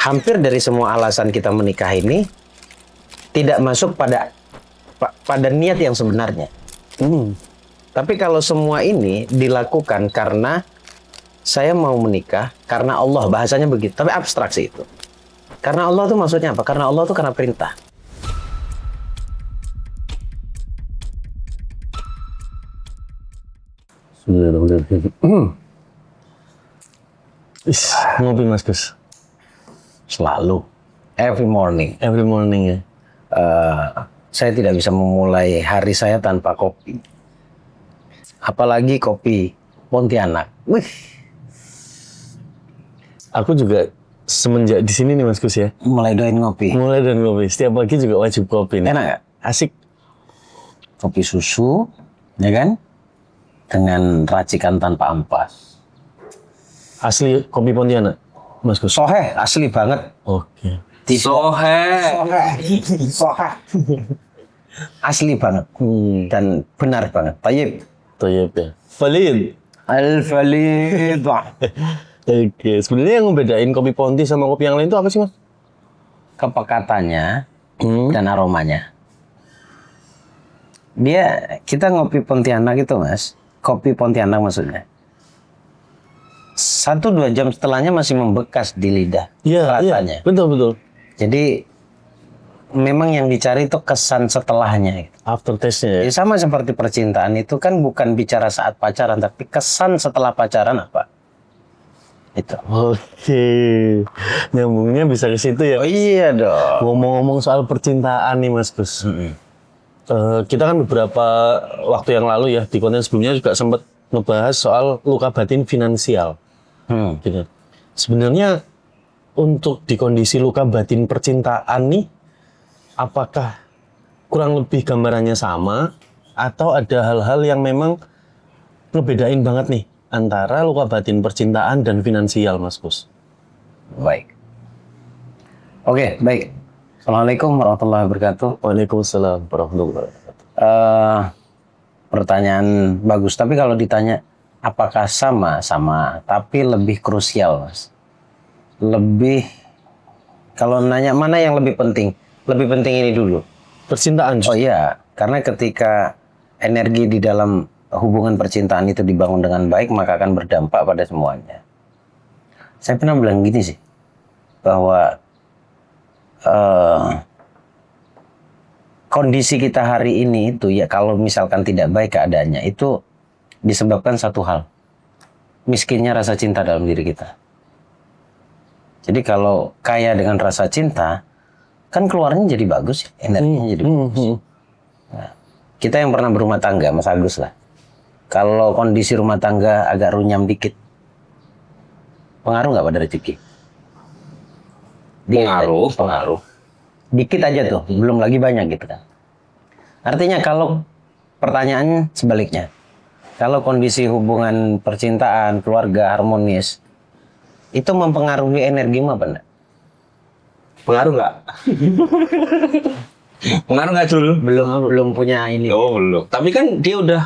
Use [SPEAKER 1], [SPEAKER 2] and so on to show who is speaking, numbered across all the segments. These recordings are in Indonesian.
[SPEAKER 1] hampir dari semua alasan kita menikah ini tidak masuk pada niat yang sebenarnya. Tapi kalau semua ini dilakukan karena saya mau menikah, karena Allah, bahasanya begitu. Tapi abstraksi itu. Karena Allah itu maksudnya apa? Karena Allah itu karena perintah.
[SPEAKER 2] Ngopi Mas Gus.
[SPEAKER 1] Selalu. Every morning.
[SPEAKER 2] Every morning ya.
[SPEAKER 1] Saya tidak bisa memulai hari saya tanpa kopi. Apalagi kopi Pontianak. Wih.
[SPEAKER 2] Aku juga semenjak di sini nih Mas Gus ya.
[SPEAKER 1] Mulai doain ngopi.
[SPEAKER 2] Mulai dan ngopi. Setiap pagi juga wajib kopi nih.
[SPEAKER 1] Enak gak?
[SPEAKER 2] Asik.
[SPEAKER 1] Kopi susu, ya kan? Dengan racikan tanpa ampas.
[SPEAKER 2] Asli kopi Pontianak, Mas Gus.
[SPEAKER 1] Soheh, asli banget.
[SPEAKER 2] Oke.
[SPEAKER 1] Soheh. Asli banget. Dan benar banget. Tayyib.
[SPEAKER 2] Toyib ya. Valid.
[SPEAKER 1] Al-Valid.
[SPEAKER 2] Oke. Sebenarnya yang membedain kopi Ponti sama kopi yang lain itu apa sih Mas?
[SPEAKER 1] Kepekatannya dan aromanya. Kita ngopi Pontianak itu Mas. Kopi Pontianak maksudnya. 1-2 jam setelahnya masih membekas di lidah.
[SPEAKER 2] Iya,
[SPEAKER 1] rasanya.
[SPEAKER 2] Betul.
[SPEAKER 1] Jadi memang yang dicari itu kesan setelahnya.
[SPEAKER 2] Aftertaste-nya ya.
[SPEAKER 1] Ya, sama seperti percintaan itu kan bukan bicara saat pacaran, tapi kesan setelah pacaran apa? Itu.
[SPEAKER 2] Oke. Nyambungnya bisa ke situ ya.
[SPEAKER 1] Oh iya dong.
[SPEAKER 2] Ngomong-ngomong soal percintaan nih Mas Gus. Kita kan beberapa waktu yang lalu ya di konten sebelumnya juga sempat ngebahas soal luka batin finansial. Gitu. Sebenarnya untuk di kondisi luka batin percintaan nih, apakah kurang lebih gambarannya sama atau ada hal-hal yang memang ngebedain banget nih antara luka batin percintaan dan finansial, Mas Gus?
[SPEAKER 1] Baik. Oke, baik. Assalamualaikum warahmatullahi wabarakatuh.
[SPEAKER 2] Waalaikumsalam warahmatullahi wabarakatuh.
[SPEAKER 1] Pertanyaan bagus, tapi kalau ditanya apakah sama, tapi lebih krusial, Mas. Kalau nanya mana yang lebih penting ini dulu.
[SPEAKER 2] Percintaan.
[SPEAKER 1] Oh iya, karena ketika energi di dalam hubungan percintaan itu dibangun dengan baik, maka akan berdampak pada semuanya. Saya pernah bilang gini sih, bahwa kondisi kita hari ini itu ya kalau misalkan tidak baik keadaannya itu disebabkan satu hal, miskinnya rasa cinta dalam diri kita. Jadi kalau kaya dengan rasa cinta kan keluarnya jadi bagus, energinya jadi bagus. Nah, kita yang pernah berumah tangga, Mas Agus lah, kalau kondisi rumah tangga agak runyam dikit, pengaruh nggak pada rezeki? Pengaruh. Dikit aja tuh, belum lagi banyak gitu kan. Artinya kalau pertanyaannya sebaliknya, kalau kondisi hubungan percintaan, keluarga harmonis, itu mempengaruhi energimu apa enggak?
[SPEAKER 3] Pengaruh nggak? Pengaruh nggak dulu?
[SPEAKER 1] Belum punya ini.
[SPEAKER 3] Oh belum. Tapi kan dia udah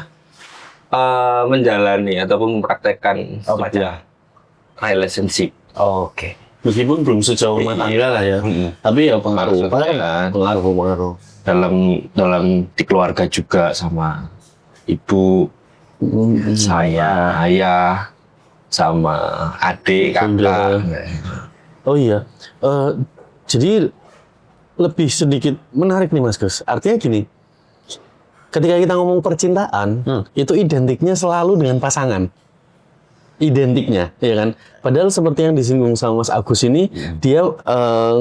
[SPEAKER 3] menjalani ataupun mempraktekkan sebuah relationship.
[SPEAKER 1] Oke.
[SPEAKER 2] Meskipun belum sejauh rumah tangga lah ya, tapi ya pengaruh. Pengaruh.
[SPEAKER 3] Dalam di keluarga juga sama ibu, saya, ayah, sama adik, kakak.
[SPEAKER 2] Oh iya, jadi lebih sedikit menarik nih Mas Gus. Artinya gini, ketika kita ngomong percintaan, itu identiknya selalu dengan pasangan. Identiknya, ya kan? Padahal seperti yang disinggung sama Mas Agus ini, dia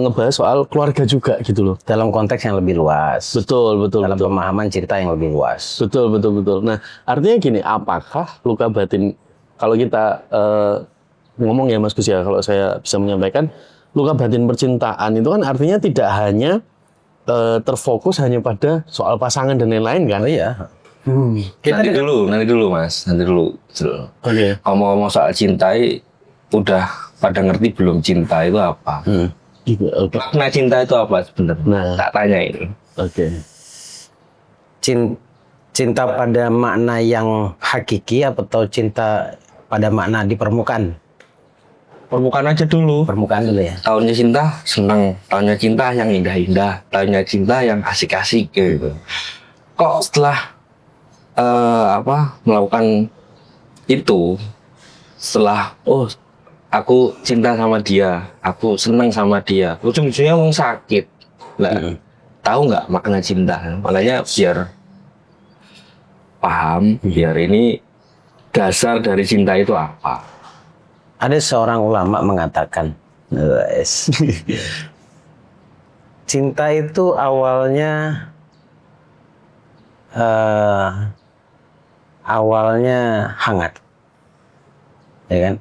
[SPEAKER 2] ngebahas soal keluarga juga gitu loh.
[SPEAKER 1] Dalam konteks yang lebih luas.
[SPEAKER 2] Betul.
[SPEAKER 1] Dalam pemahaman cerita yang lebih luas.
[SPEAKER 2] Betul. Nah, artinya gini, apakah luka batin, kalau kita ngomong ya Mas Gus ya, kalau saya bisa menyampaikan, luka batin percintaan itu kan artinya tidak hanya terfokus hanya pada soal pasangan dan lain-lain kan?
[SPEAKER 1] Oh iya.
[SPEAKER 3] Nanti dulu Mas, nanti dulu.
[SPEAKER 2] Oke.
[SPEAKER 3] Ngomong-ngomong soal cintai, udah pada ngerti belum cinta itu apa? Makna cinta itu apa sebenarnya?
[SPEAKER 2] Nah.
[SPEAKER 3] Tak tanya ini.
[SPEAKER 2] Oke.
[SPEAKER 1] Cinta pada makna yang hakiki atau cinta pada makna di permukaan?
[SPEAKER 3] permukaan aja dulu.
[SPEAKER 1] Permukaan dulu ya.
[SPEAKER 3] Tahunnya cinta seneng, tahunnya cinta yang indah-indah, tahunnya cinta yang asik-asik gitu. Kok setelah melakukan itu, setelah aku cinta sama dia, aku seneng sama dia, ujung-ujungnya mau sakit. Lah, tahu nggak makna cinta? Makanya biar paham, biar ini dasar dari cinta itu apa.
[SPEAKER 1] Ada seorang ulama mengatakan, cinta itu awalnya hangat, ya kan?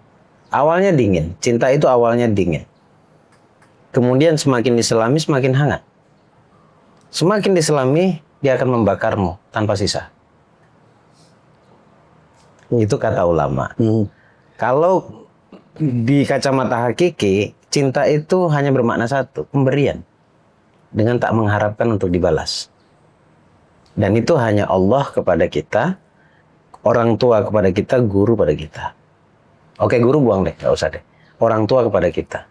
[SPEAKER 1] Awalnya dingin. Cinta itu awalnya dingin. Kemudian semakin diselami semakin hangat. Semakin diselami dia akan membakarmu tanpa sisa. Itu kata ulama. Kalau di kacamata hakiki, cinta itu hanya bermakna satu, pemberian. Dengan tak mengharapkan untuk dibalas. Dan itu hanya Allah kepada kita, orang tua kepada kita, guru pada kita. Oke, guru buang deh, gak usah deh. Orang tua kepada kita.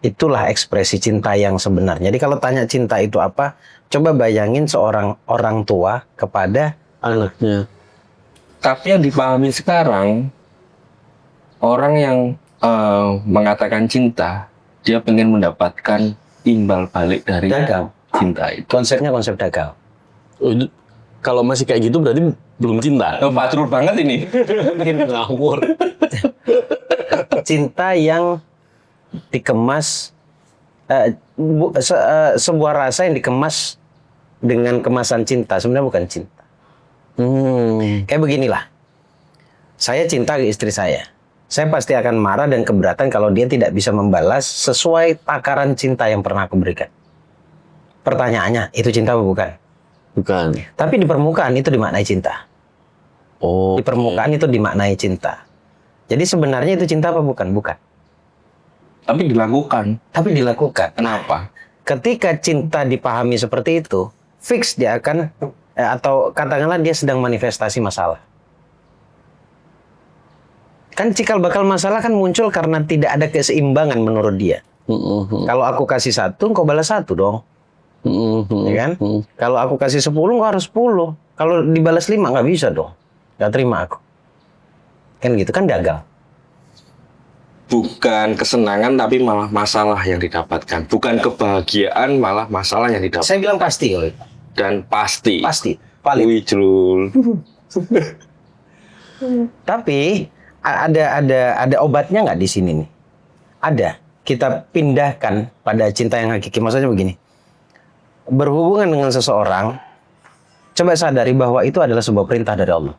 [SPEAKER 1] Itulah ekspresi cinta yang sebenarnya. Jadi kalau tanya cinta itu apa, coba bayangin seorang orang tua kepada
[SPEAKER 2] Anaknya.
[SPEAKER 3] Tapi yang dipahami sekarang, orang yang mengatakan cinta, dia pengen mendapatkan imbal balik dari
[SPEAKER 1] dagang.
[SPEAKER 3] cinta itu.
[SPEAKER 1] Konsepnya konsep dagang.
[SPEAKER 2] Kalau masih kayak gitu berarti belum cinta.
[SPEAKER 3] Fatrul banget ini.
[SPEAKER 2] Ngawur.
[SPEAKER 1] Cinta yang dikemas, sebuah rasa yang dikemas dengan kemasan cinta, sebenarnya bukan cinta. Kayak beginilah, saya cinta ke istri saya pasti akan marah dan keberatan kalau dia tidak bisa membalas sesuai takaran cinta yang pernah aku berikan. Pertanyaannya, itu cinta apa bukan?
[SPEAKER 2] Bukan.
[SPEAKER 1] Tapi di permukaan itu dimaknai cinta. Di permukaan itu dimaknai cinta. Jadi sebenarnya itu cinta apa bukan? Bukan.
[SPEAKER 3] Tapi dilakukan.
[SPEAKER 1] Tapi dilakukan.
[SPEAKER 3] Kenapa?
[SPEAKER 1] Ketika cinta dipahami seperti itu, fix dia akan, atau katakanlah dia sedang manifestasi masalah. Kan cikal bakal masalah kan muncul karena tidak ada keseimbangan menurut dia. Kalau aku kasih 1, kau balas 1 dong. Ya kan? Kalau aku kasih 10, kau harus 10. Kalau dibalas 5, nggak bisa dong. Nggak terima aku. Kan gitu, kan gagal.
[SPEAKER 3] Bukan kesenangan tapi malah masalah yang didapatkan. Bukan kebahagiaan malah masalah yang didapatkan.
[SPEAKER 1] Saya bilang pasti.
[SPEAKER 3] Dan pasti.
[SPEAKER 1] Pasti. Valid.
[SPEAKER 3] Wih, Jrul.
[SPEAKER 1] Tapi ada obatnya nggak di sini nih? Ada. Kita pindahkan pada cinta yang hakiki. Maksudnya begini. Berhubungan dengan seseorang, coba sadari bahwa itu adalah sebuah perintah dari Allah.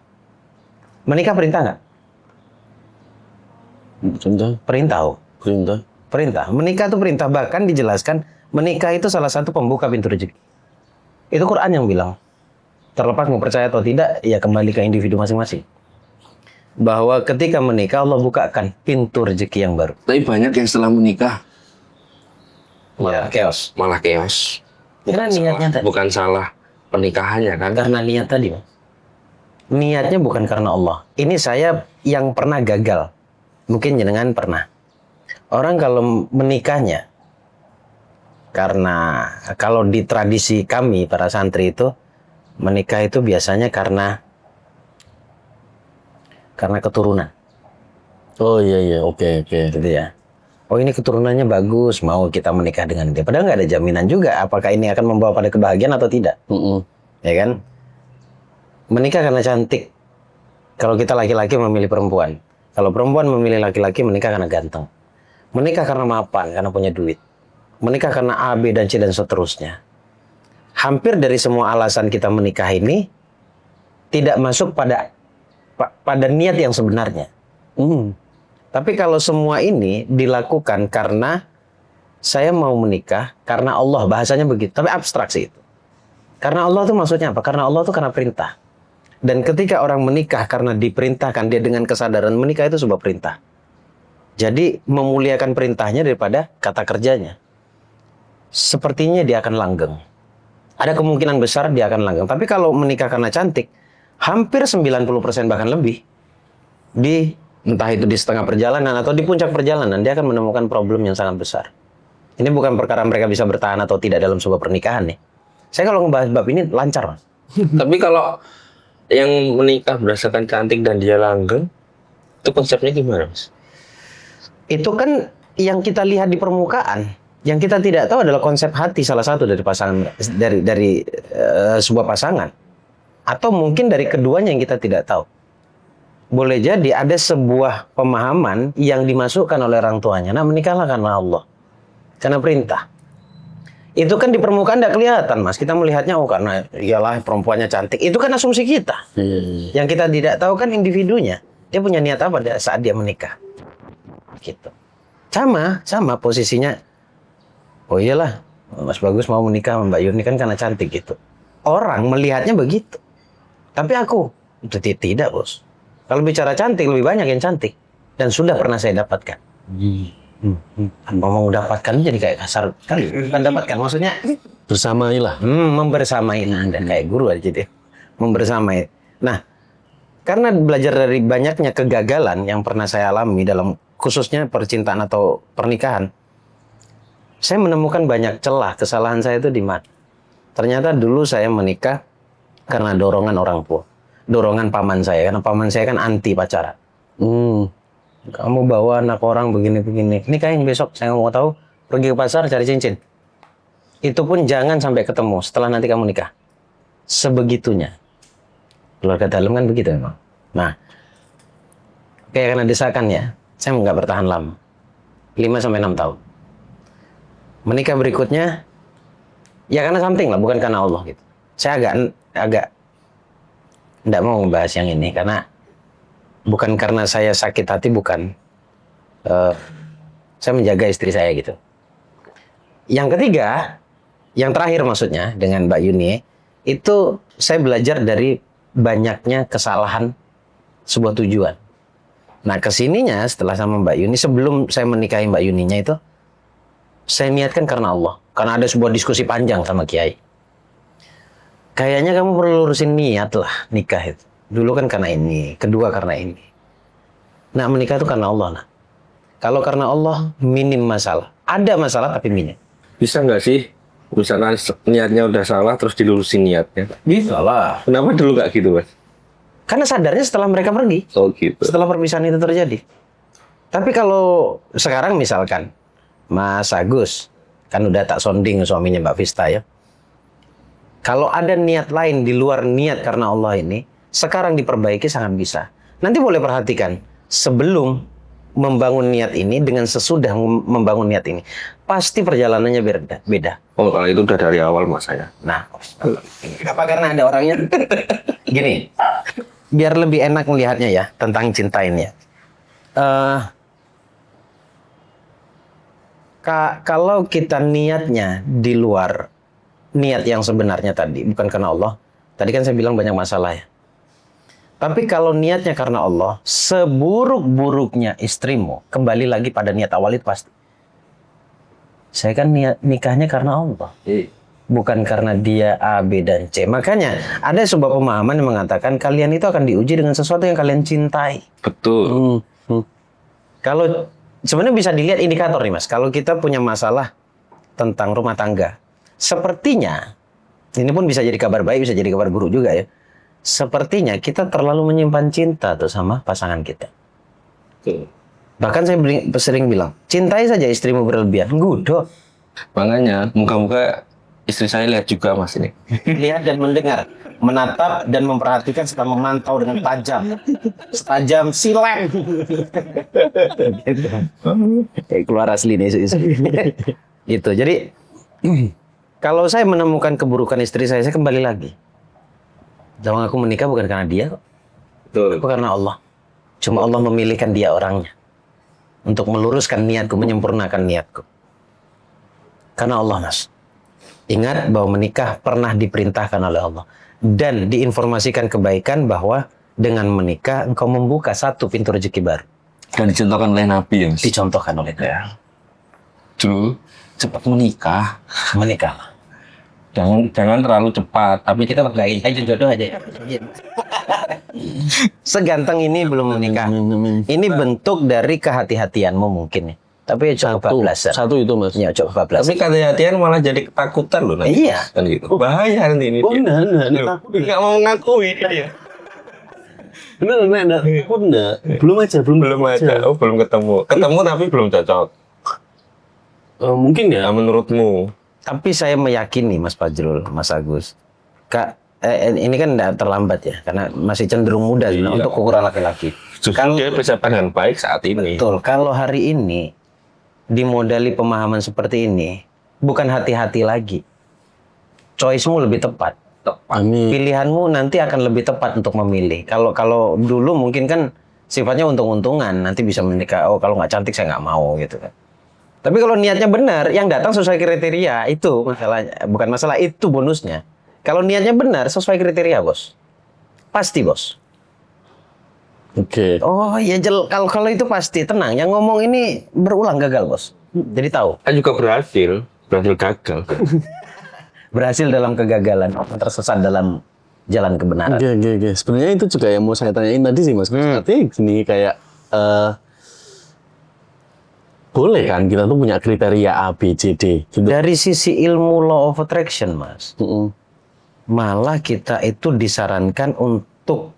[SPEAKER 1] Menikah perintah nggak? Perintah. Perintah. Menikah itu perintah. Bahkan dijelaskan menikah itu salah satu pembuka pintu rezeki. Itu Quran yang bilang. Terlepas mau percaya atau tidak, ya kembali ke individu masing-masing. Bahwa ketika menikah Allah bukakan pintu rezeki yang baru.
[SPEAKER 3] Tapi banyak yang setelah menikah
[SPEAKER 1] Malah chaos.
[SPEAKER 3] malah chaos.
[SPEAKER 1] Karena niatnya tadi.
[SPEAKER 3] Bukan salah pernikahannya kan?
[SPEAKER 1] Karena niat tadi. Niatnya bukan karena Allah. Ini saya yang pernah gagal. Mungkin jenengan pernah. Orang kalau menikahnya, karena kalau di tradisi kami para santri itu, menikah itu biasanya karena keturunan.
[SPEAKER 2] Oh iya, oke.
[SPEAKER 1] Gitu ya. Oh ini keturunannya bagus, mau kita menikah dengan dia. Padahal nggak ada jaminan juga apakah ini akan membawa pada kebahagiaan atau tidak. Ya kan? Menikah karena cantik. Kalau kita laki-laki memilih perempuan. Kalau perempuan memilih laki-laki, menikah karena ganteng. Menikah karena mapan, karena punya duit. Menikah karena A, B, dan C, dan seterusnya. Hampir dari semua alasan kita menikah ini tidak masuk pada niat yang sebenarnya. Tapi kalau semua ini dilakukan karena saya mau menikah, karena Allah, bahasanya begitu. Tapi abstraksi itu. Karena Allah itu maksudnya apa? Karena Allah itu karena perintah. Dan ketika orang menikah karena diperintahkan, dia dengan kesadaran menikah itu sebuah perintah. Jadi memuliakan perintahnya daripada kata kerjanya. Sepertinya dia akan langgeng. Ada kemungkinan besar dia akan langgeng. Tapi kalau menikah karena cantik, hampir 90% bahkan lebih Entah itu di setengah perjalanan atau di puncak perjalanan, dia akan menemukan problem yang sangat besar. Ini bukan perkara mereka bisa bertahan atau tidak dalam sebuah pernikahan nih. Saya kalau ngebahas bab ini lancar, Mas.
[SPEAKER 3] Tapi kalau yang menikah berdasarkan cantik dan dia langgeng, itu konsepnya gimana, Mas?
[SPEAKER 1] Itu kan yang kita lihat di permukaan. Yang kita tidak tahu adalah konsep hati salah satu dari pasangan dari sebuah pasangan. Atau mungkin dari keduanya yang kita tidak tahu. Boleh jadi ada sebuah pemahaman yang dimasukkan oleh orang tuanya. Nah, menikahlah karena Allah. Karena perintah. Itu kan di permukaan tidak kelihatan, Mas. Kita melihatnya, oh karena iyalah perempuannya cantik. Itu kan asumsi kita. Yang kita tidak tahu kan individunya. Dia punya niat apa saat dia menikah. Gitu. Sama posisinya. Oh iyalah, Mas Bagus mau menikah sama Mbak Yuni kan karena cantik gitu. Orang melihatnya begitu. Tapi aku, tidak, Bos. Kalau bicara cantik, lebih banyak yang cantik. Dan sudah pernah saya dapatkan. Ngomong dapatkan jadi kayak kasar kali. Bukan dapatkan, maksudnya
[SPEAKER 2] Bersamailah.
[SPEAKER 1] membersamai. Dan kayak guru aja deh. Membersamai. Nah, karena belajar dari banyaknya kegagalan yang pernah saya alami dalam khususnya percintaan atau pernikahan, saya menemukan banyak celah kesalahan saya itu di mana. Ternyata dulu saya menikah karena dorongan orang tua. Dorongan paman saya. Karena paman saya kan anti pacaran. Kamu bawa anak orang begini-begini. Nikahin besok. Saya mau tahu. Pergi ke pasar cari cincin. Itu pun jangan sampai ketemu setelah nanti kamu nikah. Sebegitunya. Keluarga dalam kan begitu memang. Nah. Kayak karena desakan ya. Saya nggak bertahan lama. 5-6 tahun. Menikah berikutnya. Ya karena something lah. Bukan karena Allah gitu. Saya agak nggak mau membahas yang ini karena bukan karena saya sakit hati, bukan. Saya menjaga istri saya gitu. Yang ketiga, yang terakhir maksudnya dengan Mbak Yuni, itu saya belajar dari banyaknya kesalahan sebuah tujuan. Nah kesininya setelah sama Mbak Yuni, sebelum saya menikahi Mbak Yuninya itu, saya niatkan karena Allah. Karena ada sebuah diskusi panjang sama Kiai. Kayaknya kamu perlu lurusin niat lah nikah itu. Dulu kan karena ini, kedua karena ini. Nah menikah itu karena Allah. Nah. Kalau karena Allah, minim masalah. Ada masalah tapi minim.
[SPEAKER 3] Bisa nggak sih, misalnya niatnya udah salah terus dilurusin niatnya?
[SPEAKER 1] Bisa lah.
[SPEAKER 3] Kenapa dulu nggak gitu, Mas?
[SPEAKER 1] Karena sadarnya setelah mereka pergi.
[SPEAKER 3] Oh gitu.
[SPEAKER 1] Setelah perpisahan itu terjadi. Tapi kalau sekarang misalkan, Mas Agus, kan udah tak sounding suaminya Mbak Vista ya. Kalau ada niat lain di luar niat karena Allah ini, sekarang diperbaiki sangat bisa. Nanti boleh perhatikan, sebelum membangun niat ini dengan sesudah membangun niat ini, pasti perjalanannya beda.
[SPEAKER 3] Oh kalau itu udah dari awal Mas saya.
[SPEAKER 1] Nah, apa karena ada orangnya? Gini, biar lebih enak melihatnya ya tentang cinta ini ya. Kalau kita niatnya di luar niat yang sebenarnya tadi, bukan karena Allah. Tadi kan saya bilang banyak masalah ya. Tapi kalau niatnya karena Allah, seburuk-buruknya istrimu, kembali lagi pada niat awal itu pasti. Saya kan nikahnya karena Allah. Bukan karena dia A, B, dan C. Makanya ada sebuah pemahaman yang mengatakan kalian itu akan diuji dengan sesuatu yang kalian cintai.
[SPEAKER 3] Betul.
[SPEAKER 1] Kalau sebenarnya bisa dilihat indikator nih Mas. Kalau kita punya masalah tentang rumah tangga, sepertinya, ini pun bisa jadi kabar baik, bisa jadi kabar buruk juga ya. Sepertinya kita terlalu menyimpan cinta tuh sama pasangan kita. Bahkan saya sering bilang, cintai saja istrimu berlebihan. Gudo.
[SPEAKER 3] Makanya, muka-muka istri saya lihat juga Mas ini.
[SPEAKER 1] Lihat dan mendengar. Menatap dan memperhatikan serta memantau dengan tajam. Setajam silet. Kayak keluar asli nih isu-isu. Gitu, jadi kalau saya menemukan keburukan istri saya kembali lagi. Jangan aku menikah bukan karena dia kok.
[SPEAKER 3] Betul.
[SPEAKER 1] Bukan karena Allah. Cuma Allah memilihkan dia orangnya. Untuk meluruskan niatku, menyempurnakan niatku. Karena Allah, Mas. Ingat bahwa menikah pernah diperintahkan oleh Allah. Dan diinformasikan kebaikan bahwa dengan menikah engkau membuka satu pintu rezeki baru.
[SPEAKER 3] Dan dicontohkan oleh Nabi ya Mas.
[SPEAKER 1] Dicontohkan oleh Nabi.
[SPEAKER 3] Dulu cepat menikah.
[SPEAKER 1] Menikah.
[SPEAKER 3] jangan terlalu cepat, tapi
[SPEAKER 1] Kita banggain aja jodoh aja. Seganteng ini belum menikah. Ini bentuk dari kehati-hatianmu mungkin ya. Tapi ya coba bablasan.
[SPEAKER 2] Satu itu mas.
[SPEAKER 1] Ya coba bablasan.
[SPEAKER 3] tapi kehati-hatian malah jadi ketakutan loh nanti.
[SPEAKER 1] Iya.
[SPEAKER 3] Kan gitu. Bahaya nanti ini.
[SPEAKER 2] Oh
[SPEAKER 3] dia.
[SPEAKER 2] enggak
[SPEAKER 3] Loh, nggak mau ngakui dia.
[SPEAKER 2] enggak aku enggak belum aja
[SPEAKER 3] Belum aja. Oh, belum ketemu. Ketemu tapi belum cocok.
[SPEAKER 2] Mungkin ya.
[SPEAKER 3] Nah, menurutmu?
[SPEAKER 1] Tapi saya meyakini Mas Fajrul, Mas Agus, Kak, ini kan tidak terlambat ya, karena masih cenderung muda sebenarnya untuk ukuran laki-laki.
[SPEAKER 3] Justru dia bisa dengan baik saat ini.
[SPEAKER 1] Betul, kalau hari ini dimodali pemahaman seperti ini, bukan hati-hati lagi. Choice-mu lebih tepat.
[SPEAKER 2] Amin.
[SPEAKER 1] Pilihanmu nanti akan lebih tepat untuk memilih. Kalau dulu mungkin kan sifatnya untung-untungan, nanti bisa menikah. Oh kalau nggak cantik saya nggak mau gitu kan. Tapi kalau niatnya benar, yang datang sesuai kriteria itu masalahnya, bukan masalah itu bonusnya. Kalau niatnya benar sesuai kriteria bos, pasti bos.
[SPEAKER 2] Oke.
[SPEAKER 1] Oh iya kalau itu pasti tenang. Yang ngomong ini berulang gagal bos. Jadi tahu.
[SPEAKER 3] Kan juga berhasil gagal.
[SPEAKER 1] Berhasil dalam kegagalan, tersesat dalam jalan kebenaran.
[SPEAKER 2] Oke. Sebenarnya itu juga yang mau saya tanyain tadi sih mas. Artinya gini kayak boleh kan kita tuh punya kriteria A, B, C, D. Gitu.
[SPEAKER 1] Dari sisi ilmu law of attraction mas, malah kita itu disarankan untuk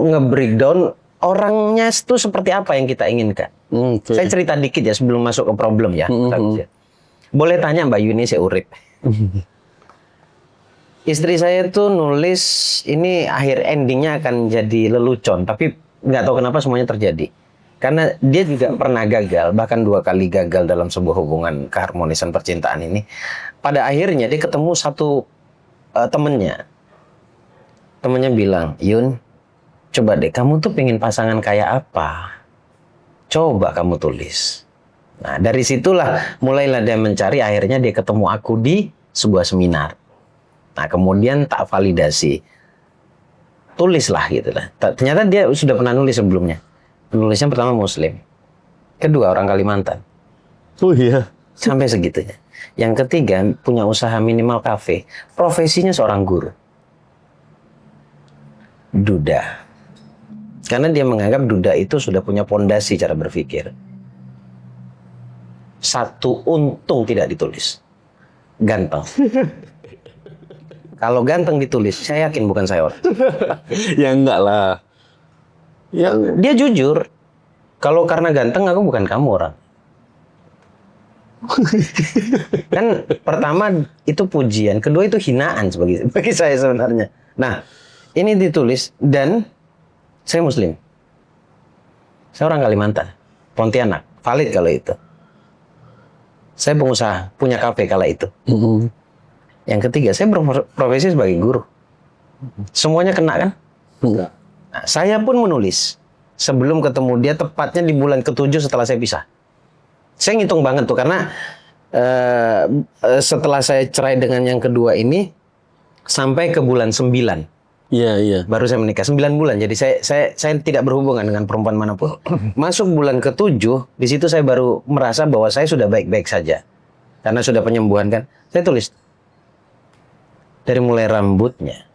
[SPEAKER 1] nge-breakdown orangnya itu seperti apa yang kita inginkan.
[SPEAKER 2] Oke.
[SPEAKER 1] Saya cerita dikit ya sebelum masuk ke problem ya. Boleh tanya Mbak Yuni saya urip. Istri saya tuh nulis ini akhir endingnya akan jadi lelucon, tapi nggak tahu kenapa semuanya terjadi. Karena dia juga pernah gagal, bahkan 2 kali gagal dalam sebuah hubungan keharmonisan percintaan ini. Pada akhirnya dia ketemu satu temennya. Temennya bilang, Yun, coba deh kamu tuh pengen pasangan kayak apa? Coba kamu tulis. Nah dari situlah mulailah dia mencari, akhirnya dia ketemu aku di sebuah seminar. Nah kemudian tak validasi. Tulislah gitu lah. Ternyata dia sudah pernah nulis sebelumnya. Penulisnya pertama Muslim, kedua orang Kalimantan.
[SPEAKER 2] Oh iya.
[SPEAKER 1] Sampai segitunya. Yang ketiga punya usaha minimal kafe, profesinya seorang guru. Duda. Karena dia menganggap duda itu sudah punya pondasi cara berpikir. Satu untung tidak ditulis. Ganteng. Kalau ganteng ditulis, saya yakin bukan saya orang.
[SPEAKER 2] Ya enggak lah. Yang
[SPEAKER 1] Dia jujur. Kalau karena ganteng aku bukan kamu orang. Kan pertama itu pujian, kedua itu hinaan bagi saya sebenarnya. Nah, ini ditulis dan saya Muslim. Saya orang Kalimantan, Pontianak, valid kalau itu. Saya pengusaha, punya kafe kala itu. Yang ketiga, saya berprofesi sebagai guru. Semuanya kena kan?
[SPEAKER 2] enggak.
[SPEAKER 1] Nah, saya pun menulis sebelum ketemu dia tepatnya di bulan ke-7 setelah saya pisah. Saya ngitung banget tuh karena setelah saya cerai dengan yang kedua ini sampai ke bulan 9
[SPEAKER 2] Iya.
[SPEAKER 1] baru saya menikah 9 bulan. Jadi saya tidak berhubungan dengan perempuan manapun. Masuk bulan ke-7 di situ saya baru merasa bahwa saya sudah baik-baik saja. Karena sudah penyembuhan kan. Saya tulis dari mulai rambutnya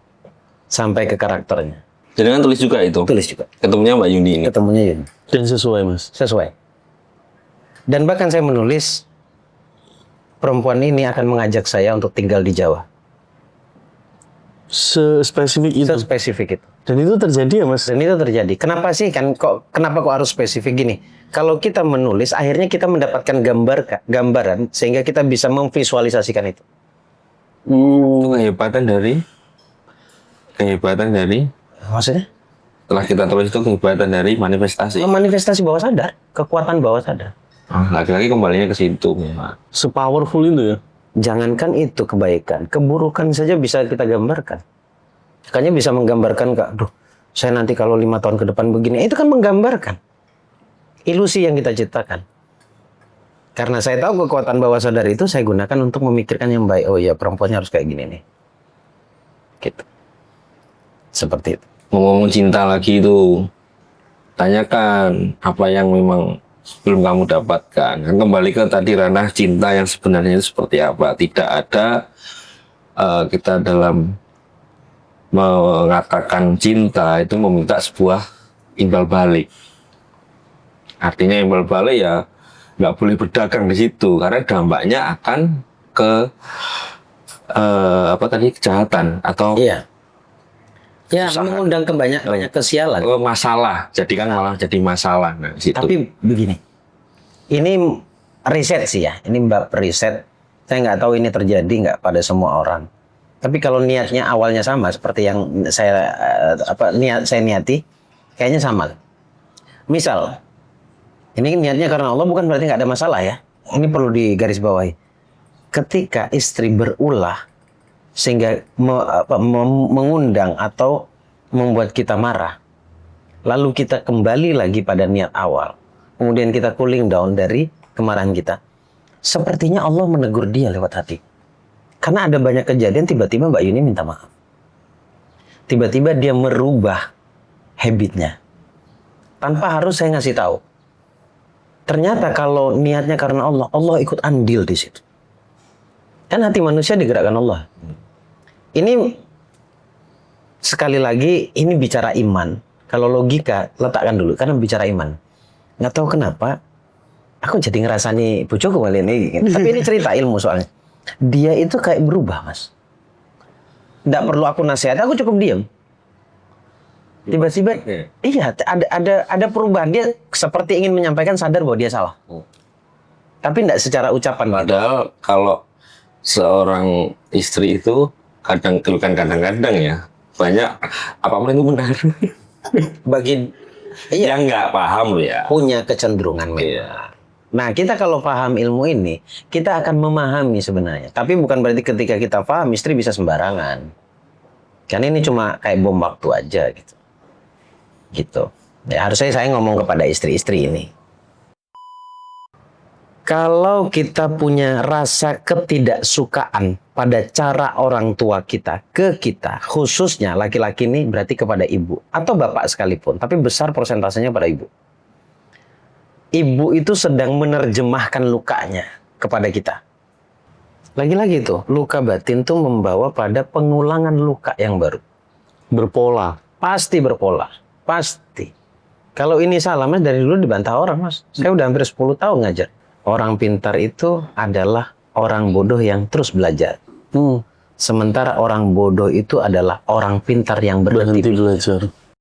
[SPEAKER 1] sampai ke karakternya.
[SPEAKER 3] Jadi kan tulis juga itu.
[SPEAKER 1] Tulis juga.
[SPEAKER 3] Ketemunya Mbak Yuni ini.
[SPEAKER 1] Ketemunya Yun.
[SPEAKER 2] Dan sesuai mas.
[SPEAKER 1] Sesuai. Dan bahkan saya menulis perempuan ini akan mengajak saya untuk tinggal di Jawa.
[SPEAKER 2] Spesifik itu.
[SPEAKER 1] Spesifik itu.
[SPEAKER 2] Dan itu terjadi ya mas.
[SPEAKER 1] Dan itu terjadi. Kenapa sih kan kenapa kok harus spesifik gini? Kalau kita menulis akhirnya kita mendapatkan gambaran sehingga kita bisa memvisualisasikan itu.
[SPEAKER 3] Itu kehebatan dari
[SPEAKER 1] Maksudnya?
[SPEAKER 3] setelah kita tulis itu kehebatan dari manifestasi.
[SPEAKER 1] Manifestasi bawah sadar, kekuatan bawah sadar.
[SPEAKER 3] Lagi-lagi kembalinya ke situ.
[SPEAKER 2] Sepowerful itu ya.
[SPEAKER 1] Jangankan itu kebaikan, keburukan saja bisa kita gambarkan. Makanya bisa menggambarkan, aduh, saya nanti kalau 5 tahun ke depan begini, itu kan menggambarkan ilusi yang kita ciptakan. Karena saya tahu kekuatan bawah sadar itu saya gunakan untuk memikirkan yang baik. Oh iya, perempuannya harus kayak gini nih. Gitu. Seperti itu.
[SPEAKER 3] Ngomong cinta lagi itu, tanyakan apa yang memang belum kamu dapatkan. Dan kembali ke tadi ranah cinta yang sebenarnya itu seperti apa. Tidak ada kita dalam mengatakan cinta itu meminta sebuah imbal balik. Artinya imbal balik ya nggak boleh berdagang di situ karena dampaknya akan ke kejahatan atau
[SPEAKER 1] Iya. Ya, mengundang ke banyak kesialan.
[SPEAKER 3] masalah. Jadi kan malah jadi masalah. Nah, di situ.
[SPEAKER 1] Tapi begini, ini riset sih ya, ini bab riset. Saya nggak tahu ini terjadi nggak pada semua orang. Tapi kalau niatnya awalnya sama seperti yang saya niati, kayaknya sama. Misal, ini niatnya karena Allah bukan berarti nggak ada masalah ya. Ini perlu digarisbawahi. Ketika istri berulah sehingga mengundang atau membuat kita marah, lalu kita kembali lagi pada niat awal, kemudian kita cooling down dari kemarahan kita, sepertinya Allah menegur dia lewat hati. Karena ada banyak kejadian tiba-tiba Mbak Yuni minta maaf, tiba-tiba dia merubah habitnya tanpa harus saya ngasih tahu. Ternyata kalau niatnya karena Allah, Allah ikut andil di situ. Kan hati manusia digerakkan Allah. Ini sekali lagi ini bicara iman. Kalau logika letakkan dulu karena bicara iman. Nggak tahu kenapa aku jadi ngerasani bojoku kali ini. Tapi ini cerita ilmu soalnya. Dia itu kayak berubah, Mas. Nggak perlu aku nasihat, aku cukup diam. Tiba-tiba iya ada perubahan, dia seperti ingin menyampaikan sadar bahwa dia salah. Tapi nggak secara ucapan.
[SPEAKER 3] Padahal kalau seorang istri itu kadang-kadang ya banyak apapun itu benar.
[SPEAKER 1] Bagi
[SPEAKER 3] Yang nggak paham loh ya.
[SPEAKER 1] punya kecenderungan memang. Nah, kita kalau paham ilmu ini, kita akan memahami sebenarnya. Tapi bukan berarti ketika kita paham istri bisa sembarangan. Karena ini cuma kayak bom waktu aja gitu. Gitu. Ya, harusnya saya ngomong kepada istri-istri ini. Kalau kita punya rasa ketidaksukaan pada cara orang tua kita ke kita, khususnya laki-laki ini berarti kepada ibu atau bapak sekalipun, tapi besar persentasenya pada ibu. Ibu itu sedang menerjemahkan lukanya kepada kita. Lagi-lagi tuh, luka batin tuh membawa pada pengulangan luka yang baru.
[SPEAKER 2] Berpola.
[SPEAKER 1] Pasti berpola, pasti. Kalau ini salah, Mas, dari dulu dibantah orang, Mas. Saya udah hampir 10 tahun ngajar. Orang pintar itu adalah orang bodoh yang terus belajar. Sementara orang bodoh itu adalah orang pintar yang berhenti
[SPEAKER 2] Berhenti belajar.